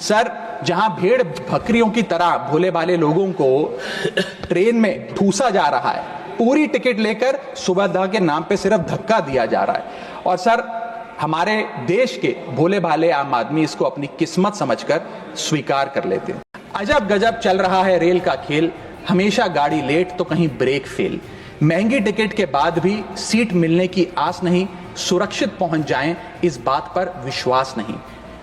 Sir, जहां भेड़ बकरियों की तरह भोले भाले लोगों को ट्रेन में ठूसा जा रहा है, पूरी टिकट लेकर सुविधा के नाम पे सिर्फ धक्का दिया जा रहा है। और सर, हमारे देश के भोले भाले आम आदमी इसको अपनी किस्मत समझकर स्वीकार कर लेते हैं। अजब गजब चल रहा है रेल का खेल, हमेशा गाड़ी लेट तो कहीं ब्रेक फेल। महंगी टिकट के बाद भी सीट मिलने की आस नहीं, सुरक्षित पहुंच जाएं इस बात पर विश्वास नहीं।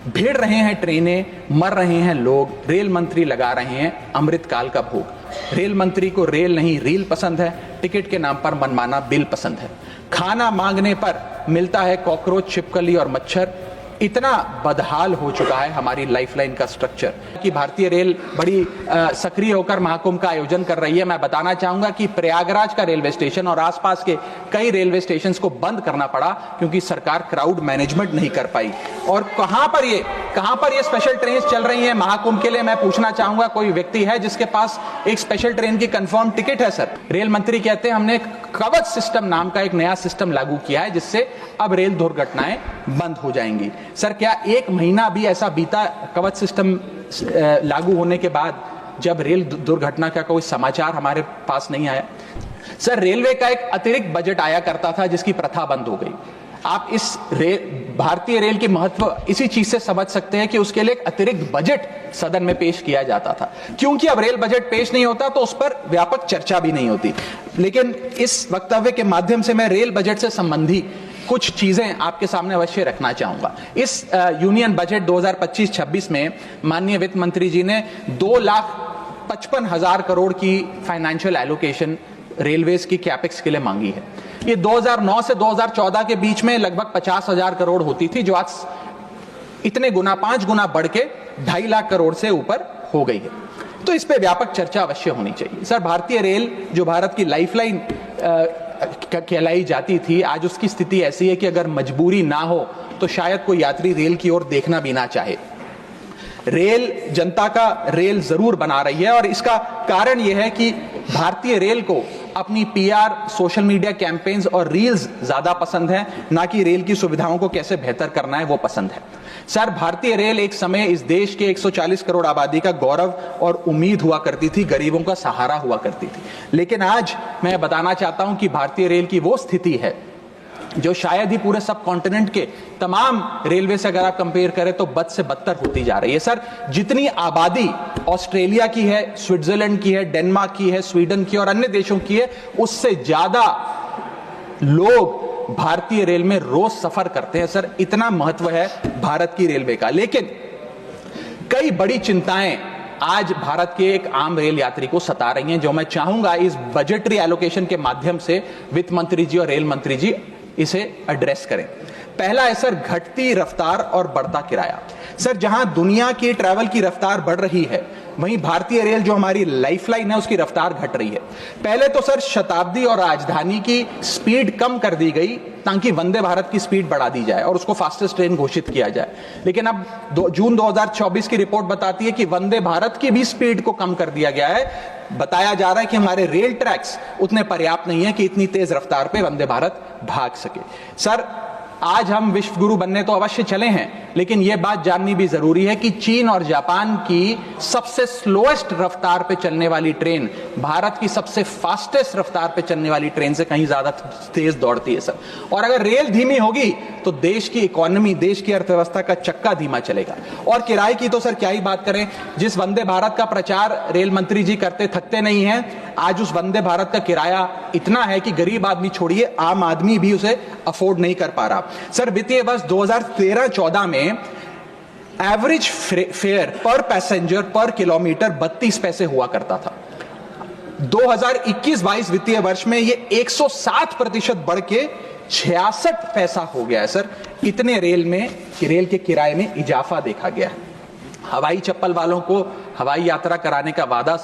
भिड़ रहे हैं ट्रेनें, मर रहे हैं लोग, रेल मंत्री लगा रहे हैं अमृतकाल का भोग। रेल मंत्री को रेल नहीं रील पसंद है, टिकट के नाम पर मनमाना बिल पसंद है। खाना मांगने पर मिलता है कॉकरोच, छिपकली और मच्छर। इतना बदहाल हो चुका है हमारी लाइफलाइन का स्ट्रक्चर कि भारतीय रेल बड़ी सक्रिय होकर महाकुंभ का आयोजन कर रही है। मैं बताना चाहूंगा कि प्रयागराज का रेलवे स्टेशन और आसपास के कई रेलवे स्टेशंस को बंद करना पड़ा क्योंकि सरकार क्राउड मैनेजमेंट नहीं कर पाई। और कहां पर ये स्पेशल ट्रेन चल रही है महाकुंभ के लिए, मैं पूछना चाहूंगा, कोई व्यक्ति है जिसके पास एक स्पेशल ट्रेन की कंफर्म टिकट है? सर, रेल मंत्री कहते हैं हमने कवच सिस्टम नाम का एक नया सिस्टम लागू किया है जिससे अब रेल दुर्घटनाएं बंद हो जाएंगी। सर, क्या एक महीना भी ऐसा बीता कवच सिस्टम लागू होने के बाद जब रेल दुर्घटना का कोई समाचार हमारे पास नहीं आया? सर, रेलवे का एक अतिरिक्त बजट आया करता था जिसकी प्रथा बंद हो गई। आप इस भारतीय रेल की महत्व इसी चीज से समझ सकते हैं कि उसके लिए एक अतिरिक्त बजट सदन में पेश किया जाता था। क्योंकि अब रेल बजट पेश नहीं होता तो उस पर व्यापक चर्चा भी नहीं होती। लेकिन इस वक्तव्य के माध्यम से मैं रेल बजट से संबंधी कुछ चीजें आपके सामने अवश्य रखना चाहूंगा। इस यूनियन बजट 2025-26 में माननीय वित्त मंत्री जी ने 2,55,000 करोड़ की फाइनेंशियल एलोकेशन रेलवेज की कैपेक्स के लिए मांगी है। ये 2009 से 2014 के बीच में लगभग 50,000 करोड़ होती थी, जो आज इतने गुना 5 गुना बढ़ के 2.5 लाख करोड़ से ऊपर हो गई है। तो इस पे व्यापक चर्चा अवश्य होनी चाहिए। सर, भारतीय रेल जो भारत की लाइफलाइन कहलाई जाती थी, आज उसकी स्थिति ऐसी है कि अगर मजबूरी ना हो तो शायद कोई यात्री रेल की ओर देखना भी ना चाहे। रेल जनता का रेल जरूर बना रही है और इसका कारण यह है कि भारतीय रेल को अपनी पीआर, सोशल मीडिया कैंपेन्स और रील्स ज्यादा पसंद है, ना कि रेल की सुविधाओं को कैसे बेहतर करना है वो पसंद है। सर, भारतीय रेल एक समय इस देश के 140 करोड़ आबादी का गौरव और उम्मीद हुआ करती थी, गरीबों का सहारा हुआ करती थी। लेकिन आज मैं बताना चाहता हूं कि भारतीय रेल की वो स्थिति है जो शायद ही पूरे सब कॉन्टिनेंट के तमाम रेलवे से अगर आप कंपेयर करें तो बद से बदतर होती जा रही है। सर, जितनी आबादी ऑस्ट्रेलिया की है, स्विट्जरलैंड की है, डेनमार्क की है, स्वीडन की और अन्य देशों की है, उससे ज्यादा लोग भारतीय रेल में रोज सफर करते हैं। सर, इतना महत्व है भारत की रेलवे का। लेकिन कई बड़ी चिंताएं आज भारत के एक आम रेल यात्री को सता रही हैं, जो मैं चाहूंगा इस बजटरी एलोकेशन के माध्यम से वित्त मंत्री जी और रेल मंत्री जी इसे एड्रेस करें। पहला है सर, घटती रफ्तार और बढ़ता किराया। सर, जहां दुनिया की ट्रैवल की रफ्तार बढ़ रही है, वहीं भारतीय रेल जो हमारी लाइफलाइन है उसकी रफ्तार घट रही है। पहले तो सर शताब्दी और राजधानी की स्पीड कम कर दी गई ताकि वंदे भारत की स्पीड बढ़ा दी जाए और उसको फास्टेस्ट ट्रेन घोषित किया जाए। लेकिन अब जून 2024 की रिपोर्ट बताती है कि वंदे भारत की भी स्पीड को कम कर दिया गया है। बताया जा रहा है कि हमारे रेल ट्रैक्स उतने पर्याप्त नहीं है कि इतनी तेज रफ्तार पे वंदे भारत भाग सके। सर, आज हम विश्व गुरु बनने तो अवश्य चले हैं, लेकिन यह बात जाननी भी जरूरी है कि चीन और जापान की सबसे स्लोएस्ट रफ्तार पे चलने वाली ट्रेन भारत की सबसे फास्टेस्ट रफ्तार पे चलने वाली ट्रेन से कहीं ज्यादा तेज दौड़ती है। सर, और अगर रेल धीमी होगी तो देश की इकोनॉमी, देश की अर्थव्यवस्था का चक्का धीमा चलेगा। और किराए की तो सर क्या ही बात करें, जिस वंदे भारत का प्रचार रेल मंत्री जी करते थकते नहीं हैं, आज उस वंदे भारत का किराया इतना है कि गरीब आदमी छोड़िए, आम आदमी भी उसे अफोर्ड नहीं कर पा रहा। सर, वित्तीय वर्ष 2013-14 में एवरेज फेयर पर पैसेंजर पर किलोमीटर 32 पैसे हुआ करता था। 2021-22 वित्तीय वर्ष में ये 107% बढ़ के 66 पैसा हो गया है। सर, इतने रेल के किराए में इजाफा देखा गया है। हवाई चप्पल वालों को हवाई यात्रा कराने का वादा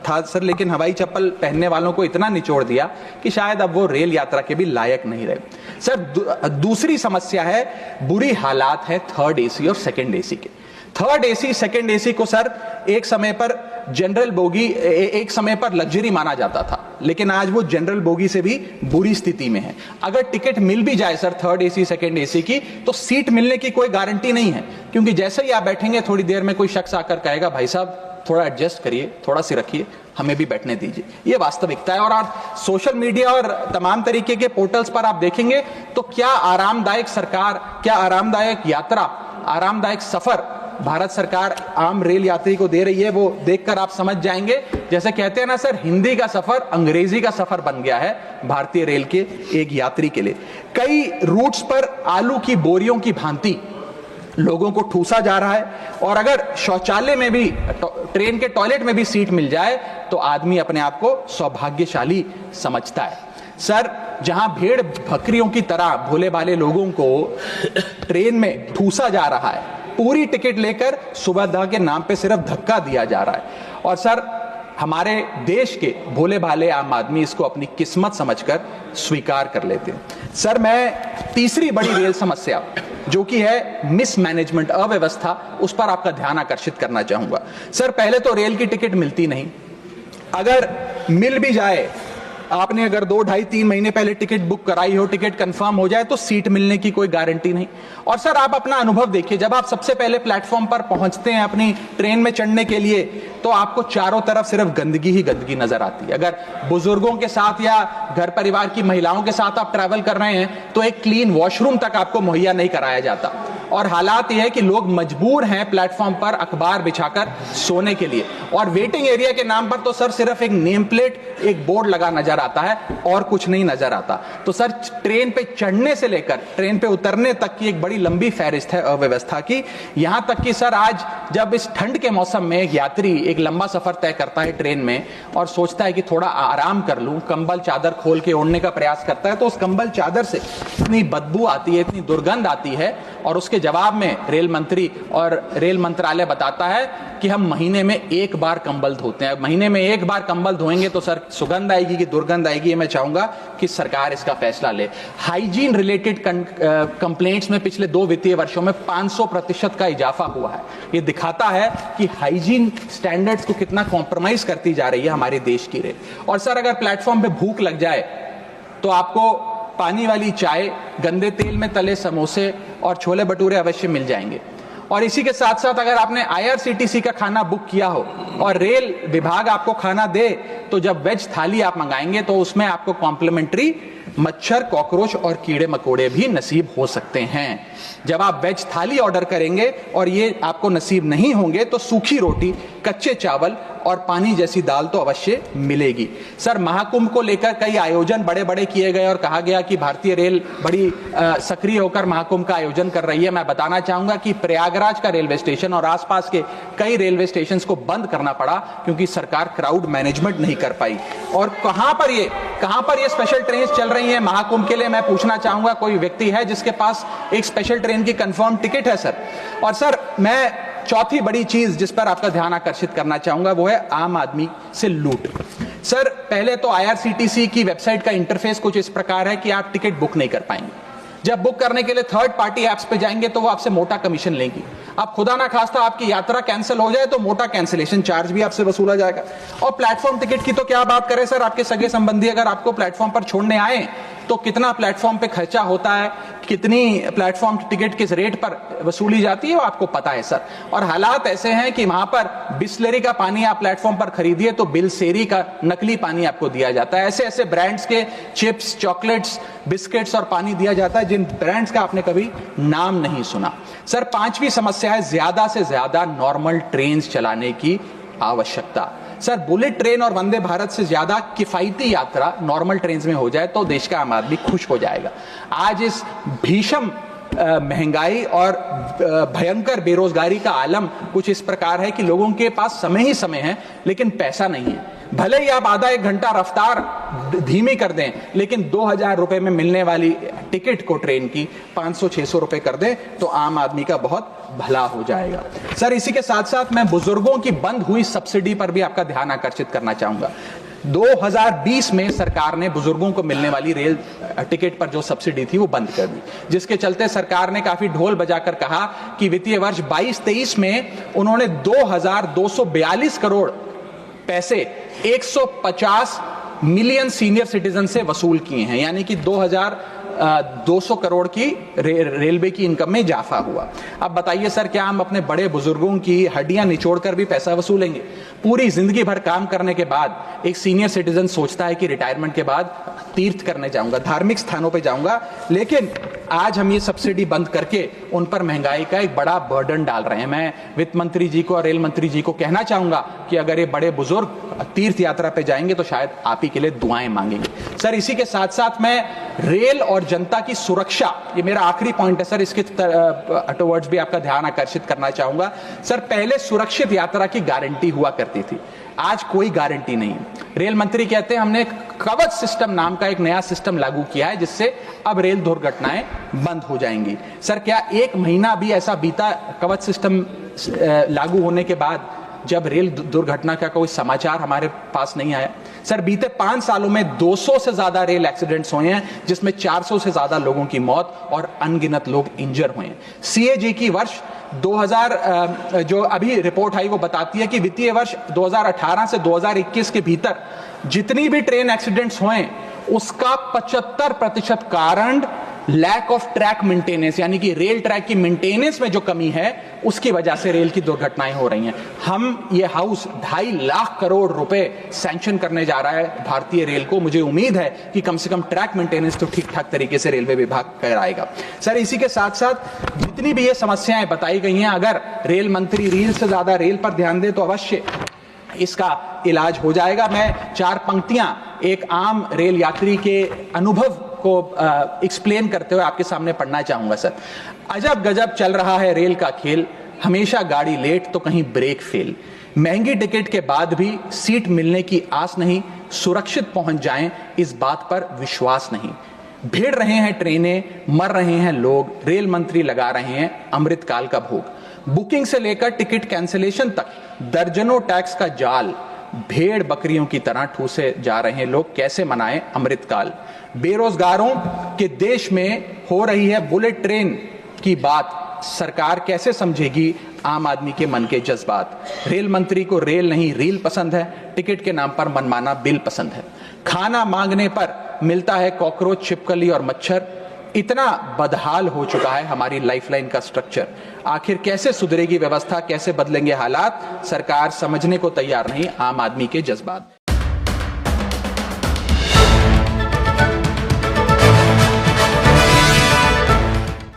था सर, लेकिन हवाई चप्पल पहनने वालों को इतना निचोड़ दिया कि शायद अब वो रेल यात्रा के भी लायक नहीं रहे। सर, दूसरी समस्या है, बुरी हालात है थर्ड एसी और सेकंड एसी के। थर्ड एसी, सेकंड एसी को सर एक समय पर जनरल बोगी एक समय पर लग्जरी माना जाता था, लेकिन आज वो जनरल बोगी से भी बुरी स्थिति में है। अगर टिकट मिल भी जाए sir third AC second AC की, तो सीट मिलने की कोई गारंटी नहीं है, क्योंकि जैसे ही आप बैठेंगे थोड़ी देर में कोई शख्स आकर कहेगा भाई साहब थोड़ा एडजस्ट करिए, थोड़ा सी रखिए, हमें भी बैठने दीजिए। ये वास्तविकता है। और आप सोशल मीडिया और तमाम तरीके के पोर्टल्स पर आप देखेंगे तो क्या आरामदायक सरकार, क्या आरामदायक यात्रा, आरामदायक सफर भारत सरकार आम रेल यात्री को दे रही है, वो देखकर आप समझ जाएंगे। जैसे कहते हैं ना सर, हिंदी का सफर अंग्रेजी का सफर बन गया है भारतीय रेल के एक यात्री के लिए। कई रूट्स पर आलू की बोरियों की भांति लोगों को ठूसा जा रहा है, और अगर शौचालय में भी, ट्रेन के टॉयलेट में भी सीट मिल जाए तो आदमी अपने आप को सौभाग्यशाली समझता है। सर, जहां भेड़ बकरियों की तरह भोले भाले लोगों को ट्रेन में ठूसा जा रहा है, पूरी टिकट लेकर सुविधा के नाम पे सिर्फ धक्का दिया जा रहा है, और सर हमारे देश के भोले भाले आम आदमी इसको अपनी किस्मत समझकर स्वीकार कर लेते हैं। सर, मैं तीसरी बड़ी रेल समस्या जो कि है मिसमैनेजमेंट, अव्यवस्था, उस पर आपका ध्यान आकर्षित करना चाहूंगा। सर, पहले तो रेल की टिकट मिलती नहीं, अगर मिल भी जाए, आपने अगर 2, 2.5, 3 महीने पहले टिकट बुक कराई हो, टिकट कंफर्म हो जाए तो सीट मिलने की कोई गारंटी नहीं। और सर आप अपना अनुभव देखिए, जब आप सबसे पहले प्लेटफॉर्म पर पहुंचते हैं अपनी ट्रेन में चढ़ने के लिए, तो आपको चारों तरफ सिर्फ गंदगी ही गंदगी नजर आती है। अगर बुजुर्गों के साथ या घर परिवार की महिलाओं के साथ आप ट्रैवल कर रहे हैं तो एक क्लीन वॉशरूम तक आपको मुहैया नहीं कराया जाता, और हालात यह है कि लोग मजबूर हैं प्लेटफॉर्म पर अखबार बिछाकर सोने के लिए, और वेटिंग एरिया के नाम पर तो सर सिर्फ एक नेम प्लेट, एक बोर्ड लगा नजर आता है और कुछ नहीं नजर आता। तो सर ट्रेन पे चढ़ने से लेकर ट्रेन पे उतरने तक की एक बड़ी लंबी फहरिस्त है अव्यवस्था की। यहां तक कि सर आज जब इस ठंड के मौसम में एक यात्री एक लंबा सफर तय करता है ट्रेन में और सोचता है कि थोड़ा आराम कर लूं, कंबल चादर खोल के ओढ़ने का प्रयास करता है, तो उस कंबल चादर से इतनी बदबू आती है, इतनी दुर्गंध आती है, और उसके जवाब में रेल मंत्री और रेल मंत्रालय बताता है कि हम महीने में 1 बार कंबल धोते हैं। महीने में 1 बार कंबल धोएंगे तो सर सुगंध आएगी कि दुर्गंध आएगी, मैं चाहूंगा कि सरकार इसका फैसला ले। हाइजीन रिलेटेड कंप्लेंट्स में पिछले 2 वित्तीय वर्षों में 500% का इजाफा हुआ है। ये दिखाता है कि हाइजीन स्टैंडर्ड्स को कितना कॉम्प्रोमाइज करती जा रही है हमारे देश की रेल। और सर अगर प्लेटफॉर्म पे भूख लग जाए तो आपको पानी वाली चाय, गंदे तेल में तले समोसे और छोले भटूरे अवश्य मिल जाएंगे। और इसी के साथ साथ अगर आपने IRCTC का खाना बुक किया हो और रेल विभाग आपको खाना दे, तो जब वेज थाली आप मंगाएंगे तो उसमें आपको कॉम्प्लीमेंट्री मच्छर, कॉकरोच और कीड़े मकोड़े भी नसीब हो सकते हैं। जब आप वेज थाली ऑर्डर करेंगे और ये आपको नसीब नहीं होंगे तो सूखी रोटी, कच्चे चावल और पानी जैसी दाल तो अवश्य मिलेगी। सर महाकुंभ को लेकर कई आयोजन बड़े बड़े किए गए और कहा गया कि भारतीय रेल बड़ी सक्रिय होकर महाकुंभ का आयोजन कर रही है। मैं बताना चाहूंगा कि प्रयागराज का रेलवे स्टेशन और आसपास के कई रेलवे स्टेशन को बंद करना पड़ा क्योंकि सरकार क्राउड मैनेजमेंट नहीं कर पाई। और कहां पर ये स्पेशल ट्रेन चल रही है महाकुंभ के लिए, मैं पूछना चाहूंगा कोई व्यक्ति है जिसके पास एक स्पेशल ट्रेन की कंफर्म टिकट है सर? और सर मैं चौथी बड़ी चीज जिस पर आपका ध्यान आकर्षित करना चाहूंगा वो है आम आदमी से लूट। सर पहले तो IRCTC की वेबसाइट का इंटरफेस कुछ इस प्रकार है कि आप टिकट बुक नहीं कर पाएंगे। जब बुक करने के लिए थर्ड पार्टी एप्स पे जाएंगे तो वो आपसे मोटा कमीशन लेंगी। आप खुदा ना खास्ता आपकी यात्रा कैंसिल हो जाए तो मोटा कैंसिलेशन चार्ज भी आपसे वसूला जाएगा। और प्लेटफॉर्म टिकट की तो क्या बात करें सर, आपके सगे संबंधी अगर आपको प्लेटफॉर्म पर छोड़ने आए तो कितना प्लेटफॉर्म पे खर्चा होता है, कितनी प्लेटफॉर्म टिकट किस रेट पर वसूली जाती है वो आपको पता है सर। और हालात ऐसे हैं कि वहां पर बिस्लरी का पानी आप प्लेटफॉर्म पर खरीदिए तो बिलसेरी का नकली पानी आपको दिया जाता है। ऐसे ऐसे ब्रांड्स के चिप्स, चॉकलेट्स, बिस्किट्स और पानी दिया जाता है जिन ब्रांड्स का आपने कभी नाम नहीं सुना। सर पांचवी समस्या है ज्यादा से ज्यादा नॉर्मल ट्रेन चलाने की आवश्यकता। सर बुलेट ट्रेन और वंदे भारत से ज्यादा किफायती यात्रा नॉर्मल ट्रेन में हो जाए तो देश का आम आदमी खुश हो जाएगा। आज इस भीषण महंगाई और भयंकर बेरोजगारी का आलम कुछ इस प्रकार है कि लोगों के पास समय ही समय है लेकिन पैसा नहीं है। भले ही आप आधा 1 घंटा रफ्तार धीमी कर दें लेकिन 2000 रुपए में मिलने वाली टिकट को ट्रेन की 500-600 रुपए कर दें तो आम आदमी का बहुत भला हो जाएगा। सर इसी के साथ साथ मैं बुजुर्गों की बंद हुई सब्सिडी पर भी आपका ध्यान आकर्षित करना चाहूंगा। 2020 में सरकार ने बुजुर्गों को मिलने वाली रेल टिकट पर जो सब्सिडी थी वो बंद कर दी, जिसके चलते सरकार ने काफी ढोल बजाकर कहा कि वित्तीय वर्ष 22-23 में उन्होंने 2242 करोड़ पैसे 150 मिलियन सीनियर सिटीजन से वसूल किए हैं, यानी कि 2200 करोड़ की रेलवे की इनकम में इजाफा हुआ। अब बताइए सर, क्या हम अपने बड़े बुजुर्गों की हड्डियां निचोड़कर भी पैसा वसूलेंगे? पूरी जिंदगी भर काम करने के बाद एक सीनियर सिटीजन सोचता है कि रिटायरमेंट के बाद तीर्थ करने जाऊंगा, धार्मिक स्थानों पे जाऊंगा, लेकिन आज हम ये सब्सिडी बंद करके उन पर महंगाई का एक बड़ा बर्डन डाल रहे हैं। मैं वित्त मंत्री जी को और रेल मंत्री जी को कहना चाहूंगा कि अगर ये बड़े बुजुर्ग तीर्थ यात्रा पे जाएंगे तो शायद आप ही के लिए दुआएं मांगेंगे। सर, इसी के साथ साथ मैं रेल और जनता की सुरक्षा, ये मेरा आखिरी पॉइंट है सर, इसके टुवर्ड्स भी आपका ध्यान आकर्षित करना चाहूंगा। सर, पहले सुरक्षित यात्रा की गारंटी हुआ करती थी, आज कोई गारंटी नहीं। रेल मंत्री कहते हैं हमने कवच सिस्टम नाम का एक नया सिस्टम लागू किया है जिससे अब रेल दुर्घटनाएं बंद हो जाएंगी। सर, क्या एक महीना भी ऐसा बीता कवच सिस्टम लागू होने के बाद जब रेल दुर्घटना का कोई समाचार हमारे पास नहीं आया? सर, बीते 5 सालों में 200 से ज्यादा रेल एक्सीडेंट्स हुए हैं, जिसमें 400 से ज्यादा लोगों की मौत और अनगिनत लोग इंजर हुए हैं। सीएजी की वर्ष 2000 जो अभी रिपोर्ट आई वो बताती है कि वित्तीय वर्ष 2018 से 2021 के भीतर जितनी भी ट्रेन एक्सीडेंट्स हुए उसका 75% कारण लैक ऑफ ट्रैक मेंटेनेंस, यानी कि रेल ट्रैक की मेंटेनेंस में जो कमी है उसकी वजह से रेल की दुर्घटनाएं हो रही हैं। हम ये हाउस 2.5 लाख करोड़ रुपए सैंक्शन करने जा रहा है भारतीय रेल को। मुझे उम्मीद है कि कम से कम ट्रैक मेंटेनेंस तो ठीक ठाक तरीके से रेलवे विभाग कराएगा। सर, इसी के साथ साथ जितनी भी ये समस्याएं बताई गई हैं, अगर रेल मंत्री रेल से ज्यादा रेल पर ध्यान दे तो अवश्य इसका इलाज हो जाएगा। मैं 4 पंक्तियां एक आम रेल यात्री के अनुभव को एक्सप्लेन करते हुए आपके सामने पढ़ना चाहूंगा। सर, अजब गजब चल रहा है रेल का खेल, हमेशा गाड़ी लेट तो कहीं ब्रेक फेल, महंगी टिकट के बाद भी सीट मिलने की आस नहीं, सुरक्षित पहुंच जाएं इस बात पर विश्वास नहीं, भिड़ रहे हैं ट्रेनें, मर रहे हैं लोग, रेल मंत्री लगा रहे हैं अमृतकाल का भोग, बुकिंग से लेकर टिकट कैंसिलेशन तक दर्जनों टैक्स का जाल, भेड़ बकरियों की तरह ठूसे जा रहे हैं लोग, कैसे मनाएं अमृतकाल। बेरोजगारों के देश में हो रही है बुलेट ट्रेन की बात, सरकार कैसे समझेगी आम आदमी के मन के जज्बात। रेल मंत्री को रेल नहीं रील पसंद है, टिकट के नाम पर मनमाना बिल पसंद है, खाना मांगने पर मिलता है कॉकरोच, छिपकली और मच्छर। इतना बदहाल हो चुका है हमारी लाइफलाइन का स्ट्रक्चर। आखिर कैसे सुधरेगी व्यवस्था, कैसे बदलेंगे हालात? सरकार समझने को तैयार नहीं आम आदमी के जज्बात।